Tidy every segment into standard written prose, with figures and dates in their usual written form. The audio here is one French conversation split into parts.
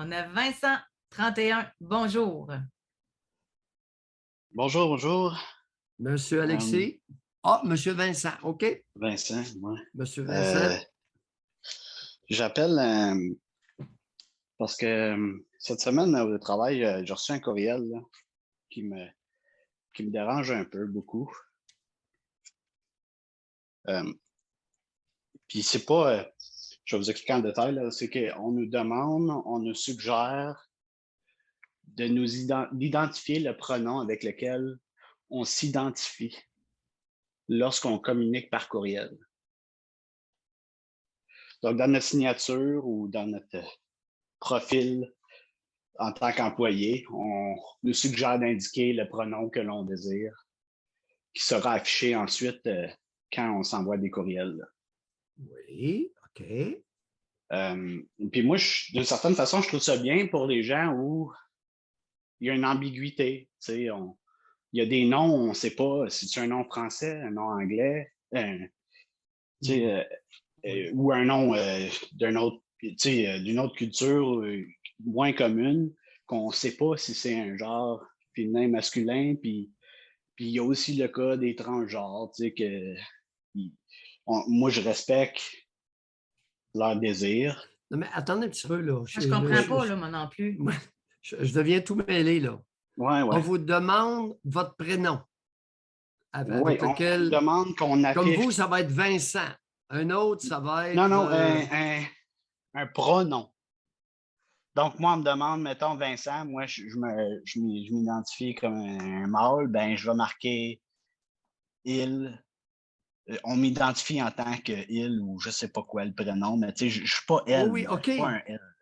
On a Vincent, 31. Bonjour. Bonjour, bonjour. Monsieur Alexis. Monsieur Vincent, OK. Vincent, moi. Monsieur Vincent. J'appelle parce que cette semaine au travail, j'ai reçu un courriel là, qui me dérange un peu, beaucoup. Puis c'est pas, je vais vous expliquer en détail, c'est qu'on nous demande, on nous suggère d'identifier le pronom avec lequel on s'identifie lorsqu'on communique par courriel. Donc, dans notre signature ou dans notre profil en tant qu'employé, on nous suggère d'indiquer le pronom que l'on désire, qui sera affiché ensuite quand on s'envoie des courriels. Oui, OK. Puis moi, d'une certaine façon, je trouve ça bien pour les gens où il y a une ambiguïté. Il y a des noms, on ne sait pas si c'est un nom français, un nom anglais, ou un nom d'une autre culture moins commune, qu'on ne sait pas si c'est un genre féminin, masculin, puis il y a aussi le cas des transgenres, moi je respecte leur désir. Non, mais attendez un petit peu, là. Je ne comprends pas, là, moi non plus. Je deviens tout mêlé, là. Ouais. On vous demande votre prénom. Oui, on vous demande qu'on affiche... Comme vous, ça va être Vincent. Un autre, ça va être... Non, un pronom. Donc, moi, on me demande, mettons, Vincent, moi, je m'identifie comme un mâle, ben je vais marquer il. On m'identifie en tant que il ou je ne sais pas quoi le prénom, mais tu sais, je ne suis pas elle. Oui, OK. Je suis pas un elle.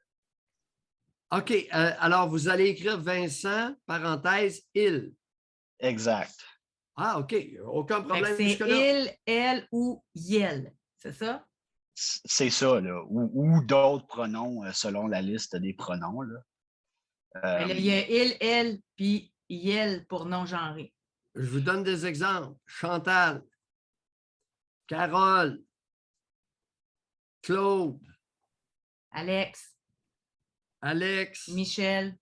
OK. Alors, vous allez écrire Vincent, parenthèse, il. Exact. Ah, OK. Aucun problème jusque-là. C'est il, elle ou yel. C'est ça? C'est ça, là. Ou d'autres pronoms selon la liste des pronoms, là. Là, il y a il, elle, puis yel pour non-genré. Je vous donne des exemples. Chantal, Carole, Claude, Alex, Michel.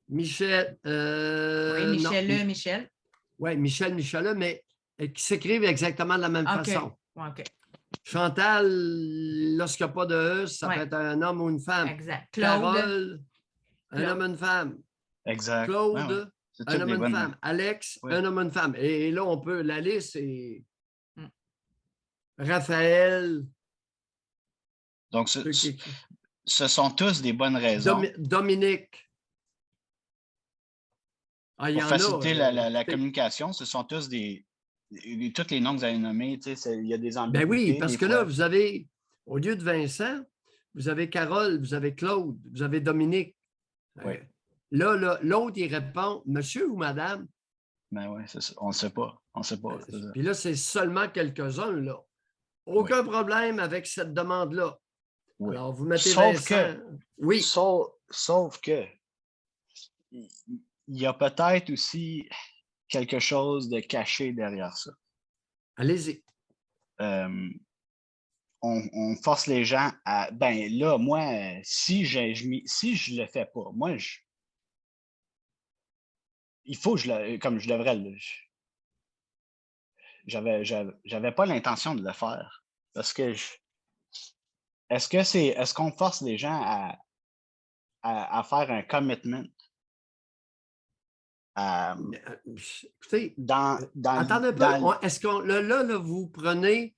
Michel. Oui, Michel. Michel. Oui, Michel, mais qui s'écrivent exactement de la même façon. OK. Chantal, lorsqu'il n'y a pas de E, ça peut être un homme ou une femme. Exact. Claude, Carole, un homme, une femme. Exact. Claude, un homme, une femme. Alex, un homme, une femme. Et là, on peut, la liste, c'est Raphaël. Donc, ce sont tous des bonnes raisons. Dominique. Pour faciliter la communication, ce sont tous tous les noms que vous avez nommés, il y a des ambiguïtés. Ben oui, parce que là, vous avez, au lieu de Vincent, vous avez Carole, vous avez Claude, vous avez Dominique. Oui. Là, l'autre, il répond monsieur ou madame. Ben oui, c'est ça. On ne sait pas. On sait pas. Puis là, c'est seulement quelques-uns, là. Aucun problème avec cette demande-là. Oui. Alors, vous mettez Vincent. Oui. Sauf que il y a peut-être aussi quelque chose de caché derrière ça. Allez-y. On force les gens à... Ben là, moi, si je le fais pas, moi, il faut que comme je devrais le... J'avais pas l'intention de le faire. Parce que est-ce qu'on force les gens à faire un commitment? Écoutez, attendez un peu. Est-ce qu'on là, vous prenez,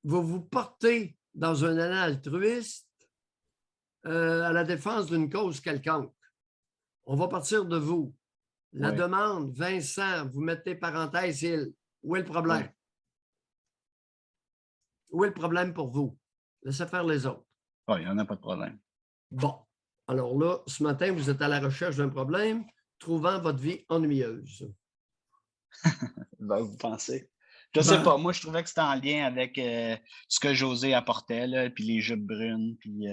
vous portez dans un élan altruiste à la défense d'une cause quelconque? On va partir de vous. La demande, Vincent, vous mettez parenthèse il. Où est le problème? Oui. Où est le problème pour vous? Laissez faire les autres. Oui, il n'y en a pas de problème. Bon. Alors là, ce matin, vous êtes à la recherche d'un problème, trouvant votre vie ennuyeuse. Ben, vous pensez? Je sais pas. Moi, je trouvais que c'était en lien avec ce que José apportait, là, puis les jupes brunes. Puis,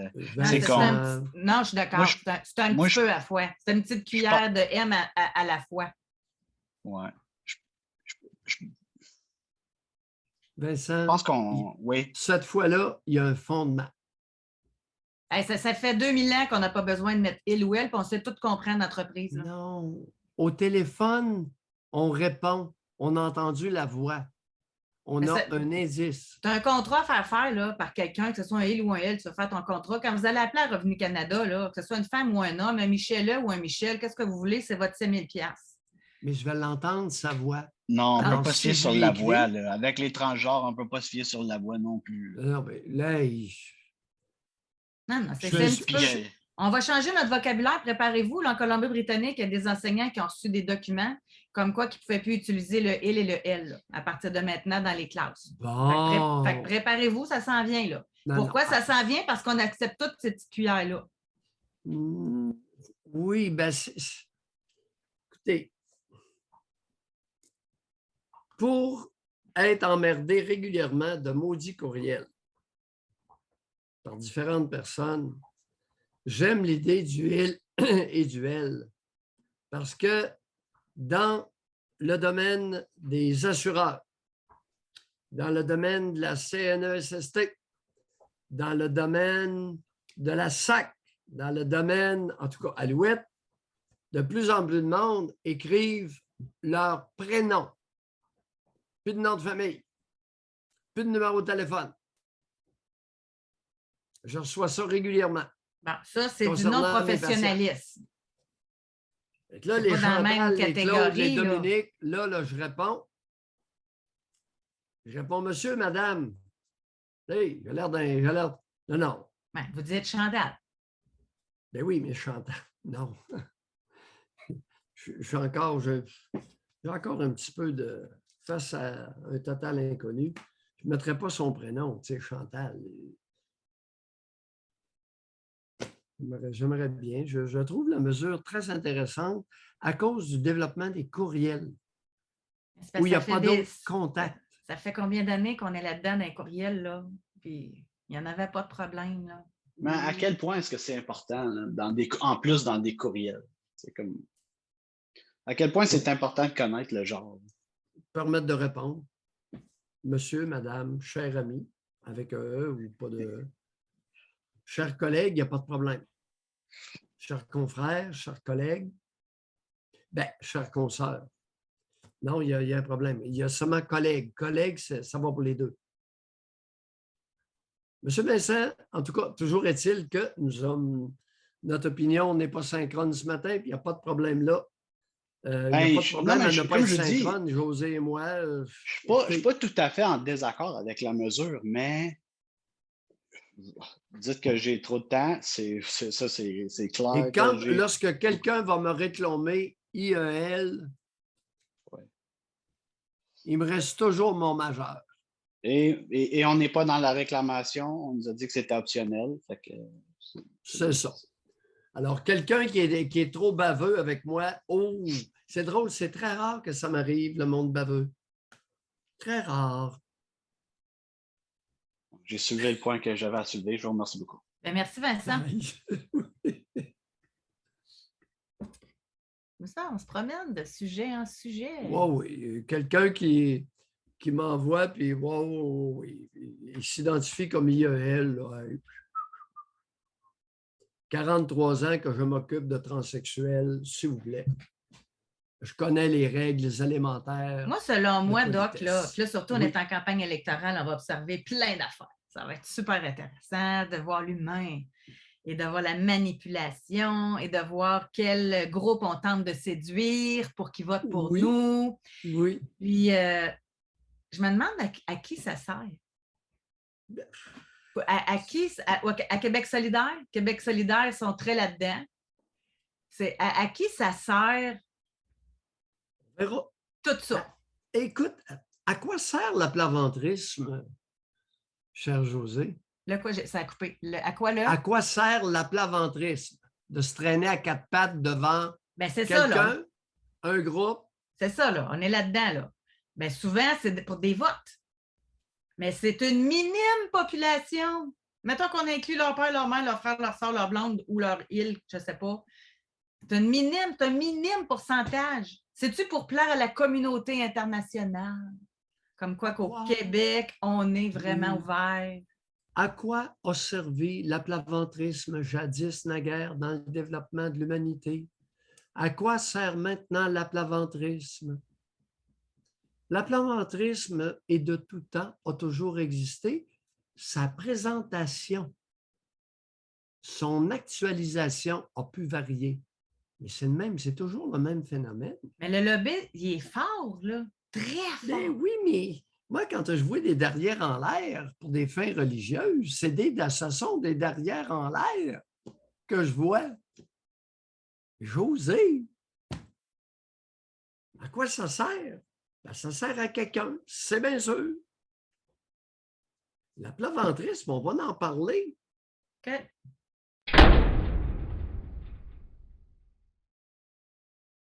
c'est comme... Non, je suis d'accord. C'est un petit peu à la fois. C'est une petite cuillère de M à la fois. Ouais. Vincent, je pense qu'on... Oui. Cette fois-là, il y a un fondement. Hey, ça fait 2000 ans qu'on n'a pas besoin de mettre il ou elle, puis on sait tout comprendre l'entreprise. Non. Au téléphone, on répond. On a entendu la voix. On a un indice. Tu as un contrat à faire là, par quelqu'un, que ce soit un il ou un elle, tu vas faire ton contrat. Quand vous allez appeler à Revenu Canada, là, que ce soit une femme ou un homme, un Michel ou un Michel, qu'est-ce que vous voulez? C'est votre 7 000 $. Mais je vais l'entendre, sa voix. Non, on ne peut pas se fier sur la voix. Là. Avec les transgenres, on ne peut pas se fier sur la voix non plus. Non, mais là, non, c'est un petit peu... On va changer notre vocabulaire. Préparez-vous. Là, en Colombie-Britannique, il y a des enseignants qui ont reçu des documents comme quoi qu'ils ne pouvaient plus utiliser le il et le elle là, à partir de maintenant dans les classes. Bon. Fait que préparez-vous, ça s'en vient. Là. Pourquoi ça s'en vient? Parce qu'on accepte toutes ces petites cuillères-là. Oui, bien, écoutez, pour être emmerdé régulièrement de maudits courriels par différentes personnes, j'aime l'idée du il et du elle parce que dans le domaine des assureurs, dans le domaine de la CNESST, dans le domaine de la SAC, dans le domaine, en tout cas, Alouette, de plus en plus de monde écrivent leur prénom. Plus de nom de famille, plus de numéro de téléphone. Je reçois ça régulièrement. Bon, ça, c'est du non-professionnalisme. Là, les Chantal, les Claude, les Dominique, là, je réponds. Je réponds, monsieur, madame. Hey, j'ai l'air d'un... Non. Ben, vous dites Chantal. Ben oui, mais Chantal, non. J'ai encore un petit peu de... Face à un total inconnu, je ne mettrais pas son prénom, tu sais, Chantal. J'aimerais bien. Je trouve la mesure très intéressante à cause du développement des courriels, où il n'y a pas d'autres contacts. Ça fait combien d'années qu'on est là-dedans dans les courriels, là? Puis il n'y en avait pas de problème, là. Mais à quel point est-ce que c'est important, là, en plus dans des courriels? C'est comme... À quel point c'est important de connaître le genre? Permettre de répondre. Monsieur, madame, cher ami, avec un E ou pas de E. Chers collègues, il n'y a pas de problème. Chers confrères, chers collègues, bien, chers consoeurs. Non, il y a un problème. Il y a seulement collègues. Collègues, ça va pour les deux. Monsieur Vincent, en tout cas, toujours est-il que notre opinion n'est pas synchrone ce matin, puis il n'y a pas de problème là. Il n'y a pas de problème à ne pas être synchrone, José et moi. Je ne suis pas tout à fait en désaccord avec la mesure, mais dites que j'ai trop de temps, c'est clair. Et lorsque quelqu'un va me réclamer IEL, il me reste toujours mon majeur. Et on n'est pas dans la réclamation, on nous a dit que c'était optionnel. C'est ça. Alors, quelqu'un qui est trop baveux avec moi, c'est drôle, c'est très rare que ça m'arrive, le monde baveux. Très rare. J'ai soulevé le point que j'avais à soulever. Je vous remercie beaucoup. Bien, merci, Vincent. Ça, on se promène de sujet en sujet. Oui. Quelqu'un qui m'envoie, puis oui. Il s'identifie comme IEL. Là. 43 ans que je m'occupe de transsexuels, s'il vous plaît. Je connais les règles élémentaires. Moi, selon moi, Doc, là, surtout on est en campagne électorale, on va observer plein d'affaires. Ça va être super intéressant de voir l'humain et de voir la manipulation et de voir quel groupe on tente de séduire pour qu'ils votent pour nous. Oui. Puis, je me demande à qui ça sert. À Québec solidaire? Québec solidaire sont très là-dedans. C'est à qui ça sert? Tout ça. Écoute, à quoi sert l'aplaventrisme, cher José? Ça a coupé. À quoi là? À quoi sert l'aplaventrisme? De se traîner à quatre pattes devant quelqu'un, un groupe? C'est ça, là. On est là-dedans, là. Bien, souvent, c'est pour des votes. Mais c'est une minime population. Mettons qu'on inclut leur père, leur mère, leur frère, leur soeur, leur blonde ou leur île, je ne sais pas. C'est un minime pourcentage. C'est-tu pour plaire à la communauté internationale? Comme quoi qu'au Québec, on est vraiment ouvert. À quoi a servi l'aplaventrisme jadis naguère dans le développement de l'humanité? À quoi sert maintenant l'aplaventrisme? L'aplaventrisme est de tout temps, a toujours existé. Sa présentation, son actualisation a pu varier. Mais c'est le même, c'est toujours le même phénomène. Mais le lobby, il est fort, là. Très fort. Ben oui, mais moi, quand je vois des derrières en l'air pour des fins religieuses, ce sont des derrières en l'air que je vois. J'osais. À quoi ça sert? Ben, ça sert à quelqu'un, c'est bien sûr. L'aplaventrisme, on va en parler. Okay.